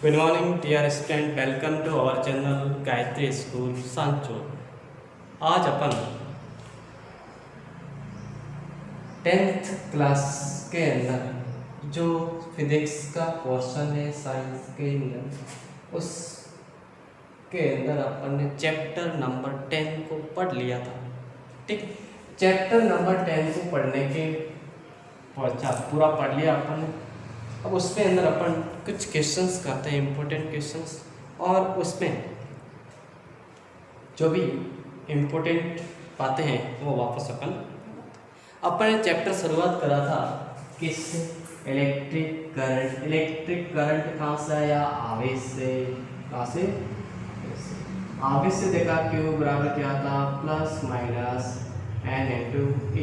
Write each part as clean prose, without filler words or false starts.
Good morning, dear student. Welcome to our channel Gayatri school सांचो। आज अपन 10th class के अंदर जो फिजिक्स का पोर्शन है साइंस के अंदर उसके अंदर अपन ने चैप्टर नंबर 10 को पढ़ लिया था। ठीक, चैप्टर नंबर 10 को पढ़ने के पश्चात पूरा पढ़ लिया अपन ने। अब उसके अंदर अपन कुछ क्वेश्चंस करते हैं, इम्पोर्टेंट क्वेश्चंस, और उसमें जो भी इम्पोर्टेंट बातें हैं वो वापस अपन ने चैप्टर शुरुआत करा था किस इलेक्ट्रिक करंट कहाँ से आया? आवेश से। कहाँ से? आवेश से देखा क्यू बराबर क्या था? प्लस माइनस एन इंटू ई।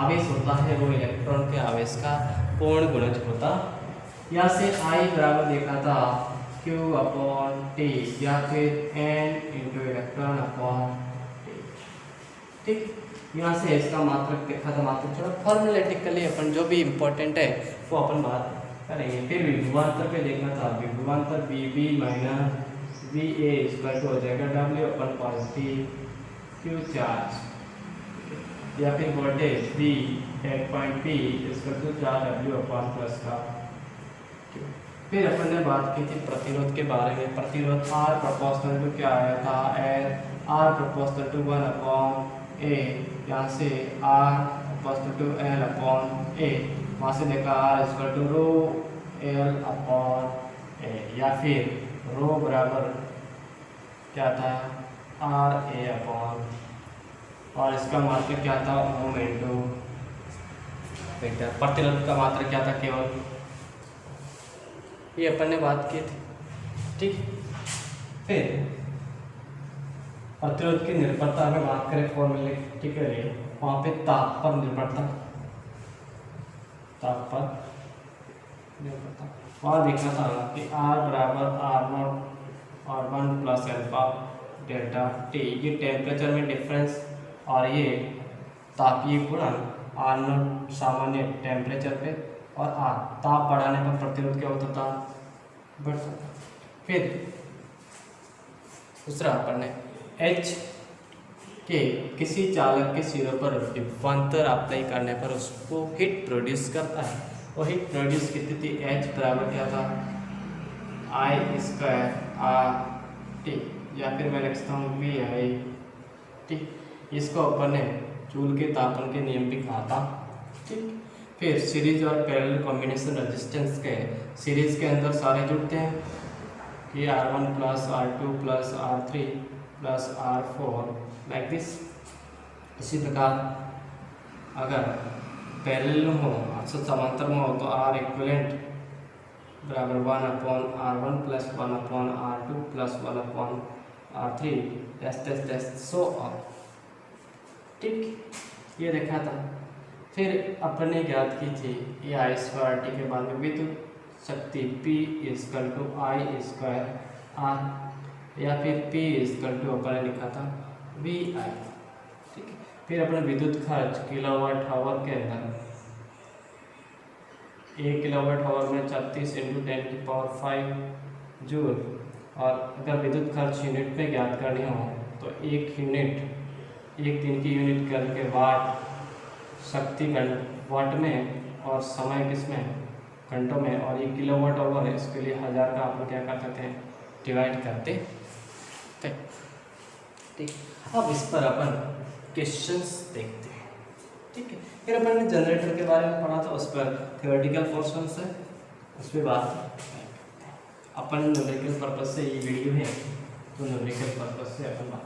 आवेश होता है वो इलेक्ट्रॉन के आवेश का पूर्ण गुणज होता। यहाँ से आई बराबर देखा था क्यू अपॉन टी या फिर N into electron upon T. ठीक, यहाँ से इसका मात्रक देखा था। मात्रक थोड़ा फॉर्मेटिकली अपन जो भी इम्पोर्टेंट है वो अपन बात करेंगे। फिर विभवांतर पे देखना था। विभवांतर B B minus B A equal to हो जाएगा W upon positive Q charge, या फिर voltage V at point P इसका टू 4W अपॉन प्लस का। फिर अपन ने बात की थी प्रतिरोध के बारे में। प्रतिरोध R प्रोपोर्शनल टू क्या आया था? R proportional to 1 upon A। यहाँ से R proportional to L upon A। वहाँ से देखा R equal to rho L upon A, या फिर रो बराबर क्या था? RA अपॉन, और इसका मात्रक क्या था? Ohm into vector. प्रतिरोध का मात्रक क्या था? केवल। ये अपन ने बात की थी। ठीक, फिर प्रतिरोध की निर्भरता में बात करें फॉर्मेटिकली, वहाँ पे ताप पर निर्भरता, वहाँ देखना था कि R बराबर R1 plus alpha delta T. ये टेम्परेचर में डिफरेंस और ये तापीय गुणन R0 सामान्य टेम्परेचर पे, और R ताप बढ़ाने पर प्रतिरोध क्या होता था? बढ़ता था। फिर दूसरा अपन ने H के किसी चालक के सिरों पर विभवांतर अप्लाई करने पर उसको हीट प्रोड्यूस करता है। वो हीट प्रोड्यूस कितनी थी? H बराबर क्या था? I स्क्वायर R T, या फिर मैं लिखता हूँ VI T। इसको अपन ने जूल के तापमान के नियम भी कहा था। ठीक, फिर सीरीज और पैरेलल कॉम्बिनेशन रेजिस्टेंस के सीरीज के अंदर सारे जुड़ते हैं कि R1 plus R2 plus R3 plus R4 like this. इसी प्रकार अगर पैरेलल हो, अर्थात समांतर में हो, तो R इक्विवेलेंट बराबर 1 upon R1 plus 1 upon R2 plus 1 upon R3 dash so on. ठीक, ये देखा था। फिर अपन ने ज्ञात की थी ये आई स्क्वायर टी के बाद में विद्युत शक्ति P equal to I square R, या फिर P इक्वल टू अपन ने लिखा था VI। ठीक है, फिर अपने विद्युत खर्च किलोवाट आवर के अंदर 1 किलोवाट आवर में 36 इंटू 10⁵ जूल, और अगर विद्युत खर्च यूनिट पे ज्ञात करनी हो तो एक दिन की यूनिट करके वाट शक्ति वाट में, और समय किसमें? घंटों में, और ये किलोवाट आवर है, इसके लिए 1000 का अपन क्या कर सकते हैं? डिवाइड करते थे। ठीक, अब इस पर अपन क्वेश्चंस देखते हैं। ठीक है, फिर अपन ने जनरेटर के बारे में पढ़ा था, उस पर थ्योरेटिकल पोर्शंस है, उस पर बात अपन न्यूमेरिकल पर्पस से ये वीडियो है, तो न्यूमेरिकल पर्पस से अपन बात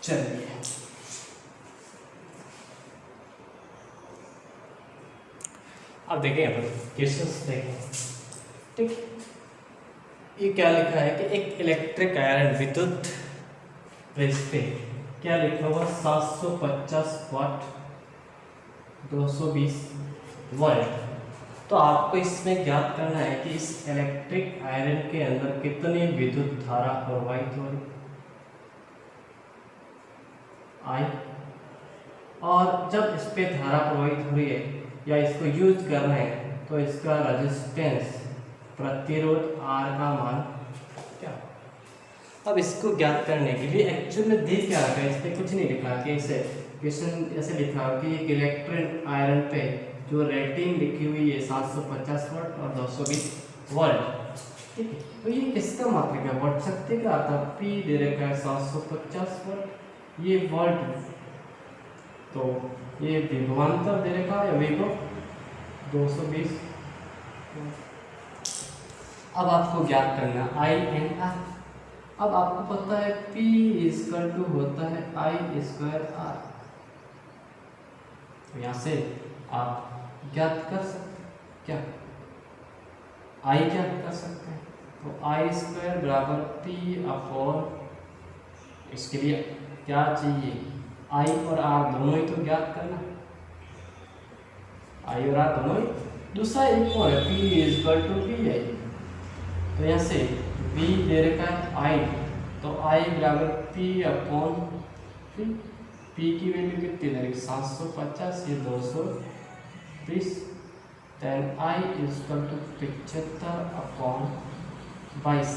चलिए। अब देखें अपन क्वेश्चंस देखें। ठीक, ये क्या लिखा है कि एक इलेक्ट्रिक आयरन विद्युत प्रेस पे क्या लिखा हुआ? 750 वाट 220 वोल्ट। तो आपको इसमें ज्ञात करना है कि इस इलेक्ट्रिक आयरन के अंदर कितनी विद्युत धारा प्रवाहित हो रही आई, और जब इस पे धारा प्रवाहित हो रही है या इसको यूज कर रहे हैं तो इसका रेजिस्टेंस प्रतिरोध R का मान क्या। अब इसको ज्ञात करने के लिए एक्चुअल में दे क्या रखा है, इसमें कुछ नहीं लिखा कि इसे क्वेश्चन ऐसे लिखा कि एक इलेक्ट्रिक आयरन पे जो रेटिंग लिखी हुई है 750 वाट और 220 वोल्ट, ठीक है। तो ये किसका मात्रक है, वाट शक्ति का, आता P दे रखा है 750 वाट, ये वोल्ट, तो ये विभवांतर दे रखा है विभव 220। अब आपको ज्ञात करना INR। अब आपको पता है P इक्वल टू होता है I स्क्वायर R, तो यहाँ से आप ज्ञात कर सकते हैं क्या, I ज्ञात कर सकते हैं। तो I स्क्वायर बराबर P अपॉन, इसके लिए क्या चाहिए, I और R दोनों ही तो ज्ञात करना, I और R दोनों ही। दूसरा एक और है P इक्वल टू PI, तो यहाँ से V दे रखा है I, तो I बराबर P अपॉन P की वैल्यू कितनी दे रखी 750, ये 220, then I equal to 75 upon 22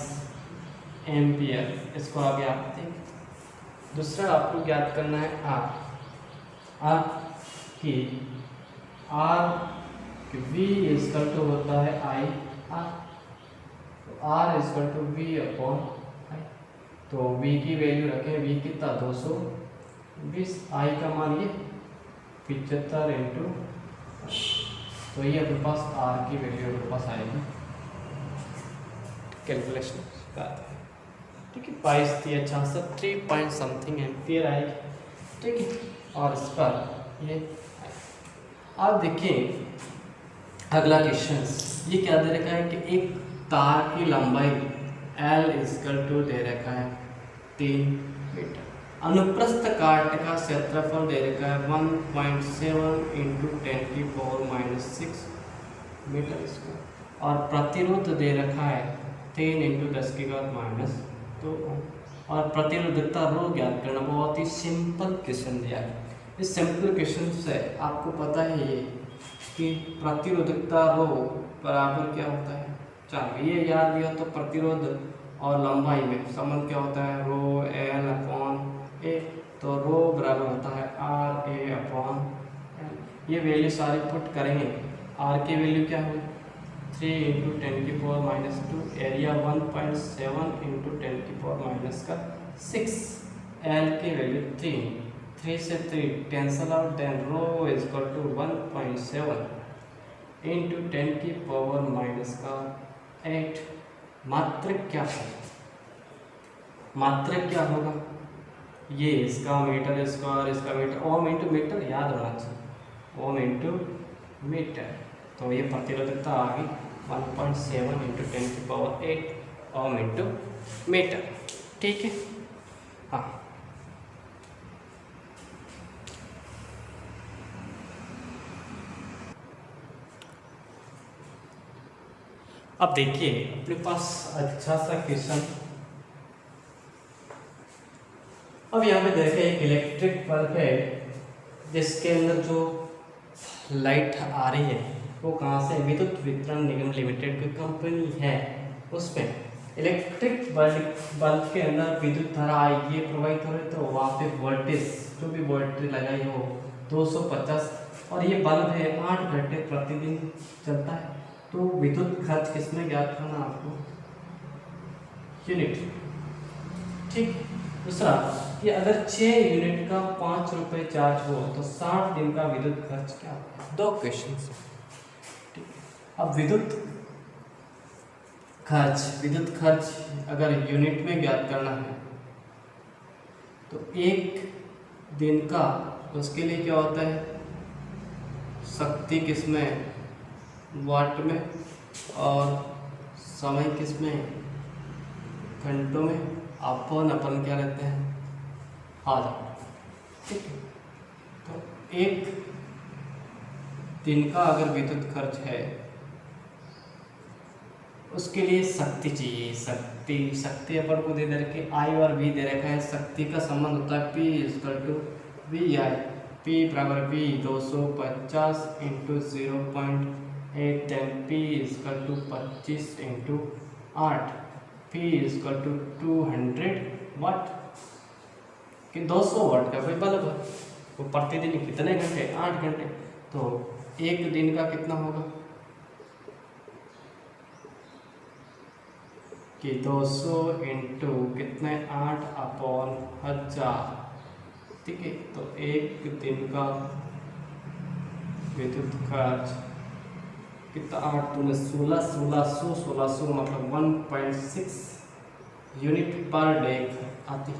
ampere. इसको आगे आप देखें। दूसरा आपको ज्ञात करना है R की V इक्वल टू होता है I R, तो R equal to V upon I, तो V की वैल्यू रखें, V कितना 220, I का मान ये 75 इंटू, तो ये अपने पास R की वैल्यू अपने पास आएगी कैलकुलेशन का, ठीक है। 22 दिया 3 पॉइंट समथिंग एम्पियर आएगी, ठीक है। और इस पर ये आप देखिए अगला क्वेश्चन, ये क्या दे रखा है कि एक तार की लंबाई L इक्वल टू दे रखा है 3 मीटर, अनुप्रस्थ काट का क्षेत्रफल दे रखा है 1.7 इंटू 10⁻⁻6 मीटर स्क्वायर, और प्रतिरोध दे रखा है 3 इंटू 10⁻⁻2, और प्रतिरोधकता रो ज्ञात करना। बहुत ही सिंपल क्वेश्चन दिया है। इस सिंपल क्वेश्चन से आपको पता है ये कि प्रतिरोधकता रो बराबर क्या होता है, चलो ये याद दिया, तो प्रतिरोध और लंबाई में संबंध क्या होता है, रो L अपॉन A, तो रो बराबर होता है R A अपॉन L। ये वैल्यू सारी पुट करेंगे, R की वैल्यू क्या हुई 3 इंटू 10⁻⁻2, एरिया 1.7 इंटू 10⁻⁻6, L की वैल्यू 3 से 3 cancel out, then rho equal to 1.7 into 10⁻⁻8। मात्रक क्या है, मात्रक क्या होगा, ये इसका मीटर स्क्वायर, इसका मीटर, ओम इंटू मीटर याद होना चाहिए, ओम इंटू मीटर, तो ये प्रतिरोधकता आ गई 1.7 इंटू 10⁸ ओम इंटू मीटर, ठीक है। हाँ, अब देखिए अपने पास अच्छा सा क्वेश्चन, अब यहाँ पे देखें एक इलेक्ट्रिक बल्ब है जिसके अंदर जो लाइट आ रही है वो कहाँ से, विद्युत वितरण निगम लिमिटेड की कंपनी है, उसमें इलेक्ट्रिक बल्ब के अंदर विद्युत धारा आएगी, ये प्रवाहित हो रही, तो वहाँ पे वोल्टेज जो भी वोल्टेज लगाई हो 250, और ये बल्ब है 8 घंटे प्रतिदिन चलता है, तो विद्युत खर्च किसमें ज्ञात करना आपको, यूनिट, ठीक। दूसरा कि अगर 6 यूनिट का 5 रुपये चार्ज हो तो 60 दिन का विद्युत खर्च क्या होगा। दो क्वेश्चन है, ठीक। अब विद्युत खर्च अगर यूनिट में ज्ञात करना है तो एक दिन का, उसके लिए क्या होता है, शक्ति किसमें, वाट में, और समय किसमें, घंटों में, अपन क्या लेते हैं, आधा, ठीक है। तो एक दिन का अगर विद्युत खर्च है उसके लिए शक्ति चाहिए, शक्ति अपन को दे रखे I और V दे रखा है, शक्ति का संबंध होता है P equal to VI, P बराबर V 250 into 0.8 10 P equal to 25 into 8, P equal to 200 watt कि 200 वाट का कोई बल्ब है। वो प्रतिदिन कितने घंटे? 8 घंटे। तो एक दिन का कितना होगा कि 200 इंटू कितने 8/1000, ठीक है। तो एक दिन का विद्युत खर्च कितना? 8 दूनी 16, 1600 मतलब 1.6 यूनिट पर डे आती।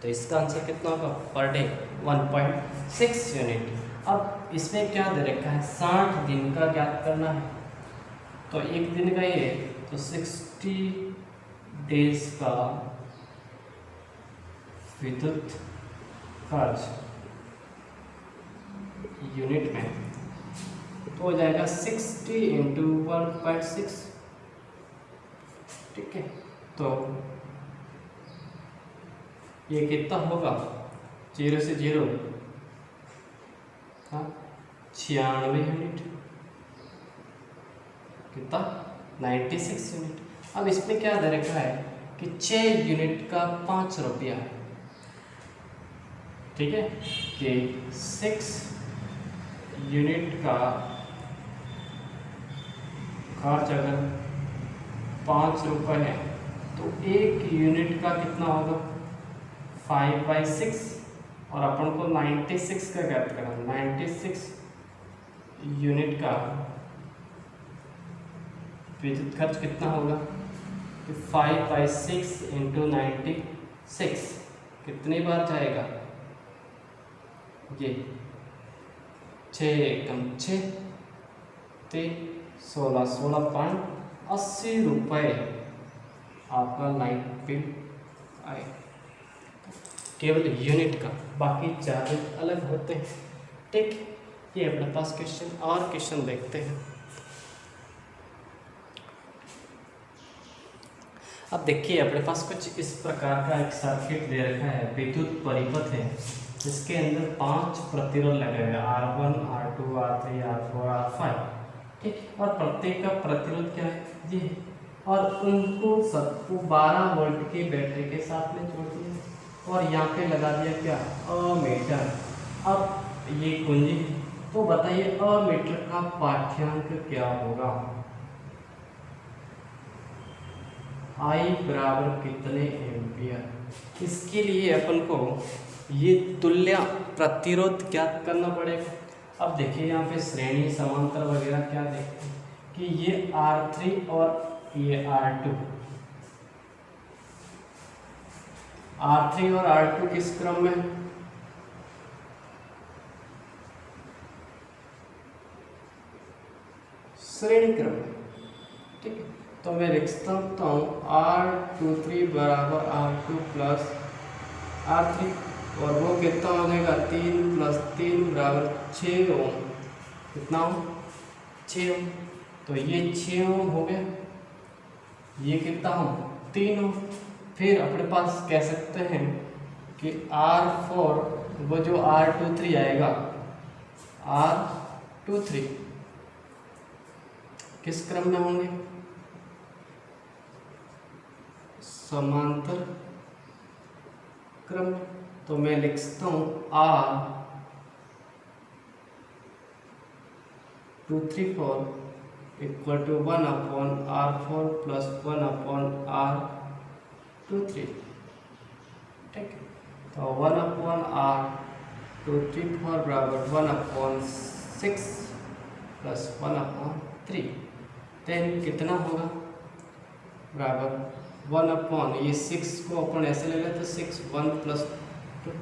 तो इसका आंसर कितना होगा पर डे? 1.6 यूनिट। अब इसमें क्या दे रखा है? 60 दिन का ज्ञात करना है। तो एक दिन का ये, तो 60 डेज का विद्युत खर्च यूनिट में तो हो जाएगा 60 इंटू 1.6, ठीक है। तो ये कितना होगा? 0 से 0 96 यूनिट, कितना? 96 यूनिट। अब इसमें क्या दे रखा है कि 6 यूनिट का 5 रुपया है, ठीक है। कि 6 यूनिट का खर्च अगर 5 रुपये है तो एक यूनिट का कितना होगा? 5/6। और अपन को 96 का ज्ञात करना। 96 यूनिट का विद्युत खर्च कितना होगा कि 5/6 इंटू 96 कितनी बार जाएगा? ये 6 एकम 6, 16.80 रुपये आपका लाइट बिल आए, केवल यूनिट का। बाकी चार्जेस अलग होते हैं, ठीक। ये अपने पास क्वेश्चन और क्वेश्चन देखते हैं। अब देखिए अपने पास कुछ इस प्रकार का एक सर्किट दे रखा है, विद्युत परिपथ है जिसके अंदर 5 प्रतिरोध लगे हुए R1, R2, R3, R4, R5, ठीक। और प्रत्येक का प्रतिरोध क्या है? जी। और उनको सबको 12 वोल्ट की बैटरी के साथ में जोड़ दिया और यहाँ पे लगा दिया क्या? अमीटर। अब ये कुंजी, तो बताइए अमीटर का पाठ्यांक क्या होगा? I बराबर कितने एम्पियर? इसके लिए अपन को ये तुल्य प्रतिरोध ज्ञात करना पड़ेगा। अब देखिए यहाँ पे श्रेणी समांतर वगैरह क्या देखते हैं कि ये R3 और ये R2, R3 और R2 किस क्रम में? श्रेणी क्रम में, ठीक है। तो मैं लिख सकता हूँ R23 बराबर R2 प्लस R3, और वो कितना हो जाएगा? 3 + 3 बराबर 6 ओम। कितना ओम? 6 ओम। तो ये 6 ओम हो गया, ये कितना ओम? 3 ओम। फिर अपने पास कह सकते हैं कि R4 वो जो R23 आएगा, R23 किस क्रम में होंगे? समांतर क्रम। तो मैं लिख सकता हूँ R234 equal to 1/R4 plus 1/R23, ठीक है। तो 1/R234 बराबर 1/6 प्लस 1/3, देन कितना होगा? बराबर 1/, ये 6 को अपन ऐसे ले लेते, 6 1 + 2,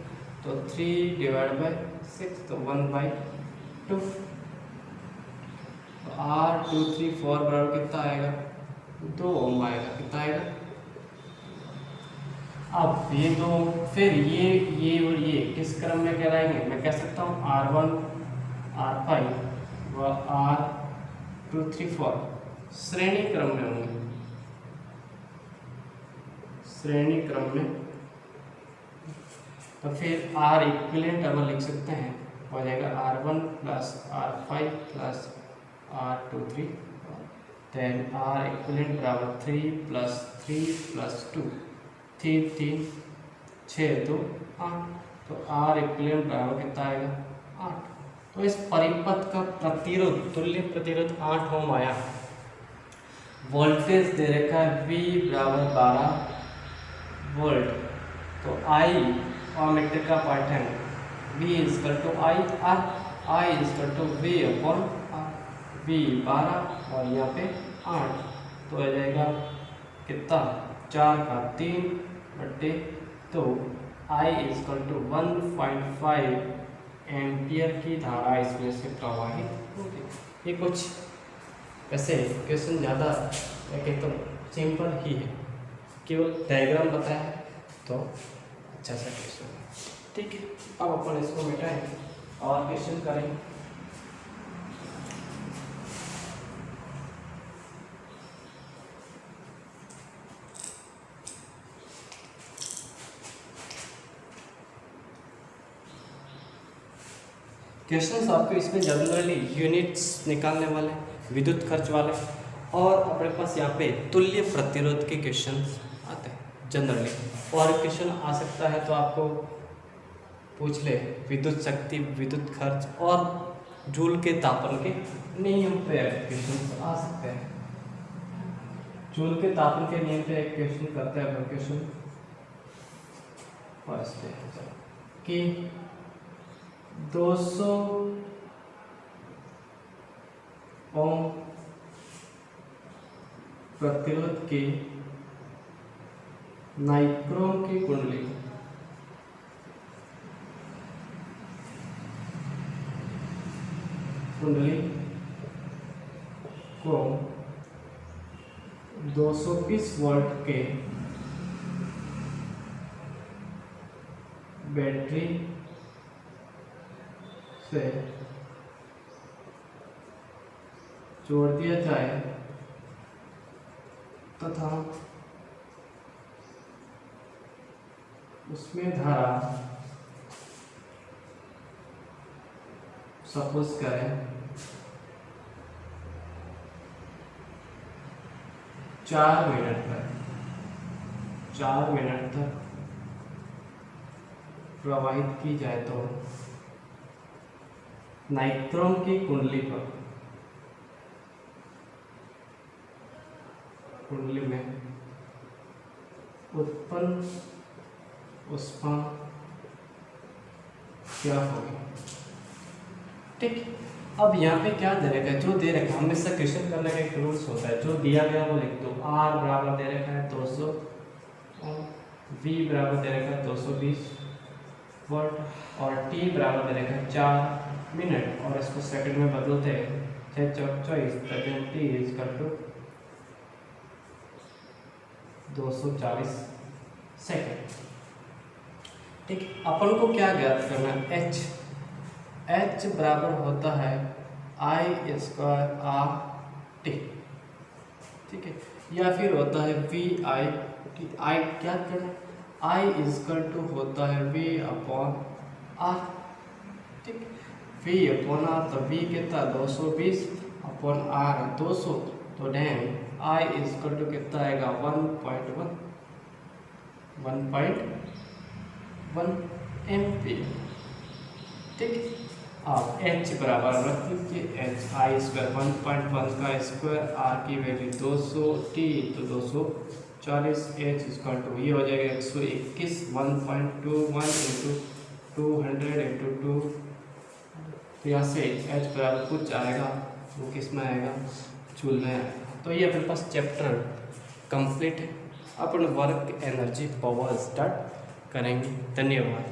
तो 3/6, तो 1/2। तो R234 बराबर कितना आएगा? 2 ओम आएगा। कितना आएगा? अब ये दो, फिर ये और ये किस क्रम में कहलाएंगे? मैं कह सकता हूँ R1, R5 व R234 श्रेणी क्रम में होंगे, श्रेणी क्रम में। तो फिर R इक्विवेलेंट अब लिख सकते हैं, हो जाएगा R1 + R5 + R2 3 then R equivalent बराबर 3 + 3 + 2 3 3 6 2 8 तो R इक्विवेलेंट बराबर कितना आएगा 8। तो इस परिपथ का प्रतिरोध तुल्य प्रतिरोध 8 ओम आया। वोल्टेज दे रखा है V बराबर 12 वोल्ट। तो I मीटर का पार्ट है V = I R I = V/R V 12 और यहाँ पे 8 तो आ जाएगा कितना 4 का 3 बटे तो I = 1.5 एम्पियर की धारा इसमें से प्रवाहित होगी। ये कुछ वैसे क्वेश्चन ज़्यादा एकदम सिंपल ही है, केवल डायग्राम बताया है तो अच्छा सा क्वेश्चन है। ठीक है, अब अपन इसको मिटाएं और क्वेश्चन करें। क्वेश्चंस आपको इसमें जनरली यूनिट्स निकालने वाले, विद्युत खर्च वाले और अपने पास यहाँ पे तुल्य प्रतिरोध के क्वेश्चंस आते हैं जनरली। और क्वेश्चन आ सकता है तो आपको पूछ ले विद्युत शक्ति, विद्युत खर्च और जूल के तापन के नियम पे क्वेश्चन आ सकते हैं। जूल के तापन के नियम पे एक क्वेश्चन करते हैं क्वेश्चन फर्स्ट है कि 200 ओम प्रतिरोध के नाइक्रोम की कुंडली को 220 वोल्ट के बैटरी से जोड़ दिया जाए तथा उसमें धारा सपोज करें 4 मिनट तक प्रवाहित की जाए तो नाइक्रोम की कुंडली में उत्पन्न ऊष्मा क्या होगी। ठीक, अब यहाँ पे क्या दे रखा है, जो दे रखा है हमेशा क्वेश्चन करने का एक रूल्स होता है, जो दिया गया वो लिख दो। R बराबर दे रखा है 200, V बराबर दे रखा है 220 वोल्ट और T बराबर दे रखा है 4 मिनट और इसको सेकंड में बदलते हैं 6 4 24 T = 240 सेकंड। ठीक, अपन को क्या ज्ञात करना है H बराबर होता है I² RT। ठीक है, या फिर होता है VI I क्या करना है I = होता है V/R। ठीक, V/R तो V कितना 220 अपॉन R 200 तो डेन I = कितना आएगा 1.1 एम्पियर। ठीक, अब H बराबर रख लीजिए H I² 1.1 का स्क्वायर R की वैल्यू 200 T तो 240 H = ये हो जाएगा 121 1.21 × 200 × 2 तो यहाँ से H बराबर कुछ आएगा वो किस में आएगा जूल में आएगा। तो ये अपने पास चैप्टर कंप्लीट है। अपन वर्क एनर्जी पावर स्टार्ट करेंगे। धन्यवाद।